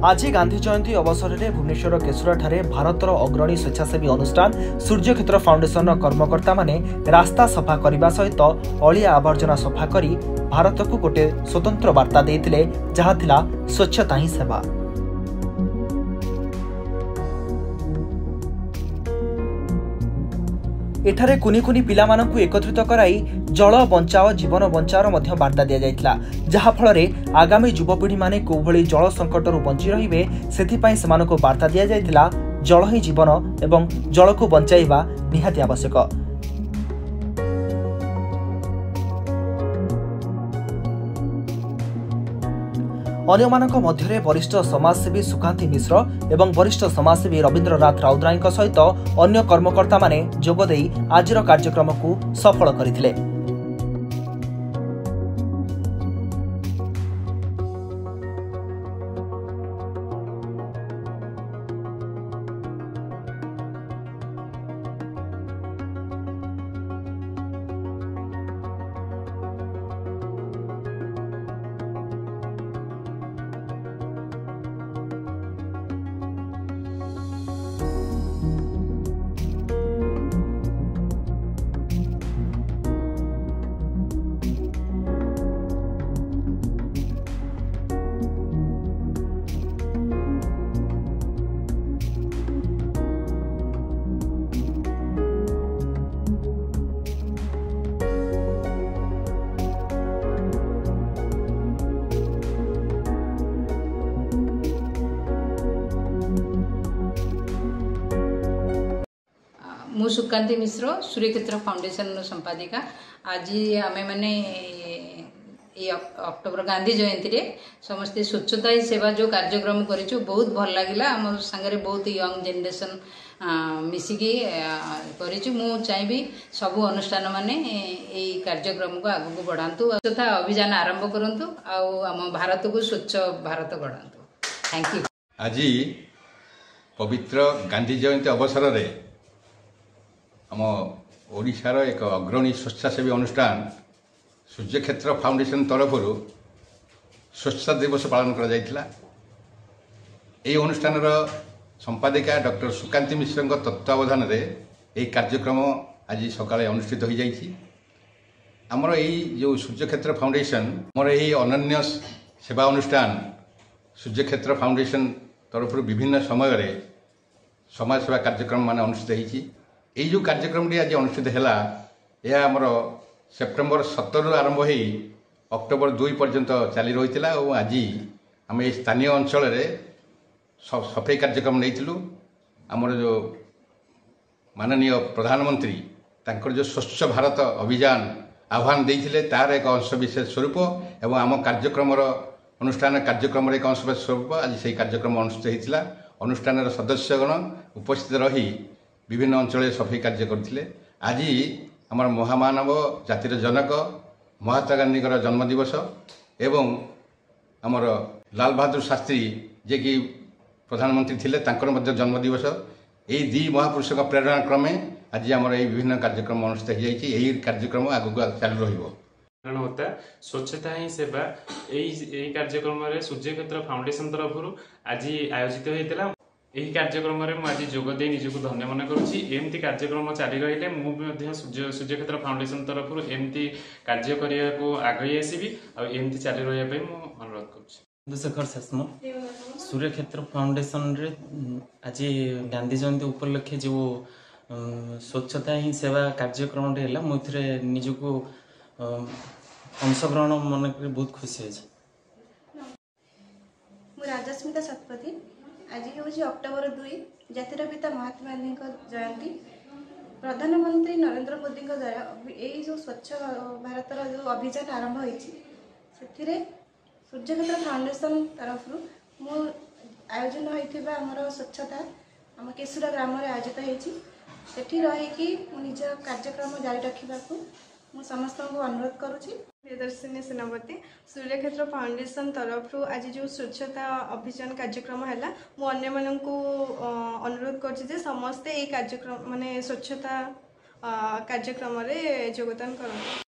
आज गांधी जयंती अवसर में भुवनेश्वर केशुराठारे भारतर अग्रणी स्वेच्छासेवी अनुष्ठान सूर्यक्षेत्र फाउंडेशन कर्मकर्ता माने रास्ता सफा करने सहित अलिया आवर्जना सफा कर भारत को गोटे स्वतंत्र वार्ता देते जहाँ थिला स्वच्छता ही सेवा। एठारे कुनी कुनी पिला मानकु एकत्रित कराई जल बंचाओ जीवन बंचाओ मध्य वार्ता दिया जायतिला, जहाँ फल आगामी युवपीढ़ी माने कोभली जल संकटरू बंची रहिबे सेथिपाई सेमानकु वार्ता दिया जायतिला। जल ही जीवन एवं जल को बंचाइबा निहाती आवश्यक। अन्यमानक मध्यरे वरिष्ठ समाजसेवी सुकांती मिश्र एवं वरिष्ठ समाजसेवी रवींद्रनाथ राउतराय सहित अन्य कर्मकर्ता माने जोगदेई आजिर कार्यक्रम को सफल करथिले। मु सुकांती मिश्र सूर्यक्षेत्र फाउंडेशन संपादिका। आज आम मैंने अक्टोबर गांधी जयंती रे समस्ते स्वच्छता ही सेवा जो कार्यक्रम करूँ बहुत भल लगे। आम सांगे बहुत यंग जेनरेशन मिसिकी करूँ। चाहिए सबू अनुष्ठान माने यही कार्यक्रम को आग को बढ़ातु, स्वच्छता अभियान आरंभ करूँ, आम भारत को स्वच्छ भारत गढ़ातु। Thank you. आज पवित्र गांधी जयंती अवसर रे आम ओडिशार एक अग्रणी स्वेच्छासेवी अनुष्ठान सूर्यक्षेत्र फाउंडेशन तरफ स्वच्छता दिवस पालन करा जायतिला। एही अनुष्ठान संपादिका डॉक्टर सुकांती मिश्र तत्वावधान रे एही कार्यक्रम आज सकाळे अनुष्ठित हो जाइछि। आमर एही जो सूर्यक्षेत्र फाउंडेशन आमर एही अनन्य सेवा अनुष्ठान सूर्यक्षेत्र फाउंडेशन तरफ विभिन्न समय रे समाज सेवा कार्यक्रम मान अनुष्ठित होइछि। यही जो कार्यक्रम आज अनुष्ठित है यह आमर सेप्टेम्बर 17 आरंभ हो अक्टोबर 2 पर्यंत चली रही है। और आज आम ये स्थानीय अंचल सफाई कार्यक्रम नहीं आमर जो माननीय प्रधानमंत्री तांकर जो स्वच्छ भारत अभियान आह्वान देते तार एक अंश विशेष स्वरूप एवं आम कार्यक्रम अनुष्ठान कार्यक्रम एक अंश विशेष स्वरूप आज से कार्यक्रम अनुष्ठित होता। अनुष्ठान सदस्यगण उपस्थित रही विभिन्न अंचल सफाई कार्य करथिले। आज आमर महामानव जातिर जनक महात्मा गांधी जन्मदिवस एवं आमर लाल बहादुर शास्त्री जे कि प्रधानमंत्री थिले तांकर मध्य जन्मदिवस। यही दी महापुरुष प्रेरणा क्रमे आज आमर ये विभिन्न कार्यक्रम अनुष्ठित हो जाइछि। यही कार्यक्रम आगु चालू रहिबो। होता स्वच्छता ही सेवा यही कार्यक्रम सूर्यक्षेत्र फाउंडेशन तरफ आज आयोजित होता। यही कार्यक्रम में आज जोगदे निजक धन्य मन करुँची। एमती कार्यक्रम चली रही मुझे सूर्यक्षेत्र फाउंडेशन तरफ एमती कार्य करने को आगे आसबि आमती चली रही अनुरोध कर। शेखर शेषम सूर्यक्षेत्र फाउंडेशन रे आज गांधी जयंती उपलक्षे जो स्वच्छता ही सेवा कार्यक्रम मुझे निजक अंशग्रहण मन बहुत खुशी है। राजस्मिता शतपथी। आज हूँ अक्टोबर 2 जातिर पिता महात्मा गांधी जयंती। प्रधानमंत्री नरेंद्र मोदी द्वारा यही जो स्वच्छ भारत जो अभियान आरंभ होती सूर्यक्षेत्र फाउंडेशन तरफ मु आयोजन होता आमर स्वच्छता आम केशुरा ग्राम आयोजित होती रहीकि निज कार्यक्रम जारी रखा मु समस्त को अनुरोध करुँची। प्रियदर्शिनी सेनापति सूर्यक्षेत्र फाउंडेशन तरफ आज जो स्वच्छता अभियान कार्यक्रम है मुझे अनुरोध कर समस्ते ये कार्यक्रम माने स्वच्छता कार्यक्रम रे योगदान करते।